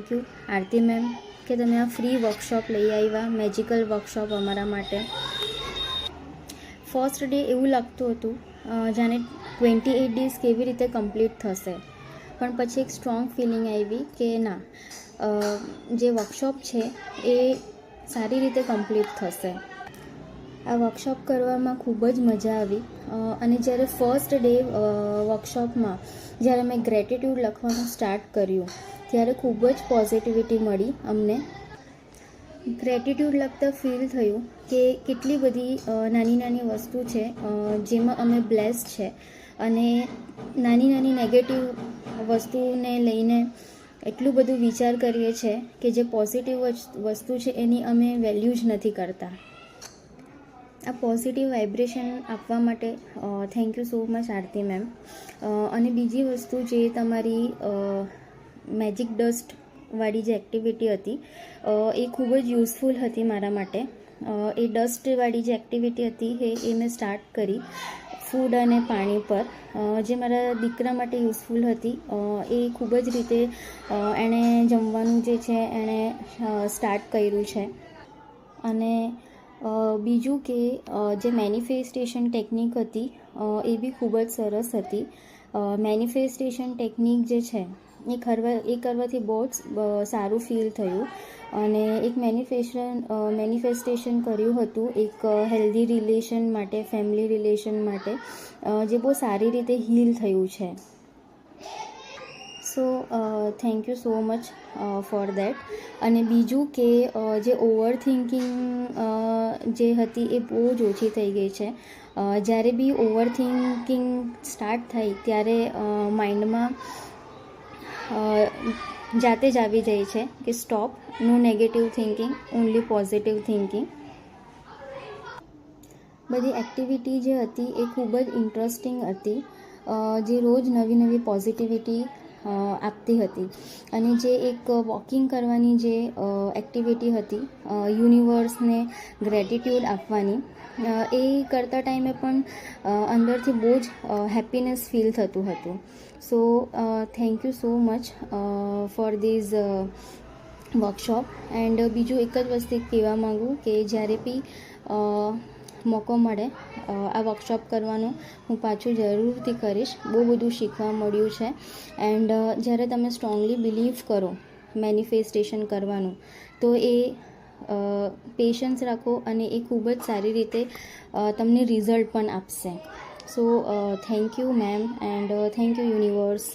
Thank you Aarti ma'am કે તમે આ ફ્રી વર્કશોપ લઈ આવ્યા, મેજિકલ વર્કશોપ અમારા માટે. ફર્સ્ટ ડે એવું લાગતું હતું જાણે 28 ડેઝ કેવી રીતે કમ્પ્લીટ થશે, પણ પછી એક સ્ટ્રોંગ ફિલિંગ આવી કે ના, જે વર્કશોપ છે એ સારી રીતે કમ્પ્લીટ થશે. આ વર્કશોપ કરવામાં ખૂબ જ મજા આવી અને જ્યારે ફર્સ્ટ ડે વર્કશોપમાં જ્યારે મેં ગ્રેટિટ્યૂડ લખવાનું સ્ટાર્ટ કર્યું ત્યારે ખૂબ જ પોઝિટિવિટી મળી અમને. ગ્રેટિટ્યૂડ લખતા ફીલ થયું કે કેટલી બધી નાની નાની વસ્તુ છે જેમાં અમે બ્લેસ્ડ છે અને નાની નાની નેગેટિવ વસ્તુને લઈને એટલું બધું વિચાર કરીએ છીએ કે જે પોઝિટિવ વસ્તુ છે એની અમે વેલ્યુ જ નથી કરતા. આ પોઝિટિવ વાઇબ્રેશન આપવા માટે thank you so much Aarti ma'am. અને બીજી વસ્તુ જે તમારી મેજિક ડસ્ટવાળી જે એક્ટિવિટી હતી એ ખૂબ જ યુઝફુલ હતી મારા માટે. એ ડસ્ટવાળી જે એક્ટિવિટી હતી એ મેં સ્ટાર્ટ કરી ફૂડ અને પાણી પર, જે મારા દીકરા માટે યુઝફુલ હતી. એ ખૂબ જ રીતે એણે જમવાનું જે છે એણે સ્ટાર્ટ કર્યું છે. અને બીજું કે જે મેનિફેસ્ટેશન ટેકનિક હતી એ બી ખૂબ જ સરસ હતી. મેનિફેસ્ટેશન ટેકનિક જે છે એ કરવાથી બહુ જ સારું ફીલ થયું અને એક મેનિફેસ્ટેશન કર્યું હતું એક હેલ્ધી રિલેશન માટે, ફેમિલી રિલેશન માટે, જે બહુ સારી રીતે હીલ થયું છે. સો thank you so much for that. અને બીજું કે જે ઓવર થિંકિંગ જે હતી એ બહુ જ ઓછી થઈ ગઈ છે. જ્યારે બી ઓવર થિંકિંગ સ્ટાર્ટ થાય ત્યારે માઇન્ડમાં જાતે જ આવી જાય છે કે stop, no negative thinking, only positive thinking. બધી એક્ટિવિટી જે હતી એ ખૂબ જ ઇન્ટરેસ્ટિંગ હતી, જે રોજ નવી નવી પોઝિટિવિટી આપતી હતી. અને જે એક વોકિંગ કરવાની જે એક્ટિવિટી હતી, યુનિવર્સને ગ્રેટિટ્યૂડ આપવાની, એ કરતા ટાઈમે પણ અંદરથી બહુ જ હેપીનેસ ફીલ થતું હતું. So thank you so much for these workshop. And બીજું એક જ વસ્તુ કહેવા માગું કે જ્યારે બી મોકો મળે આ વર્કશોપ કરવાનો હું પાછું જરૂરથી કરીશ. બહુ બધું શીખવા મળ્યું છે. એન્ડ જ્યારે તમે સ્ટ્રોંગલી બિલીવ કરો મેનિફેસ્ટેશન કરવાનું તો એ પેશન્સ રાખો અને એ ખૂબ જ સારી રીતે તમને રિઝલ્ટ પણ આપશે. સો thank you ma'am and thank you universe.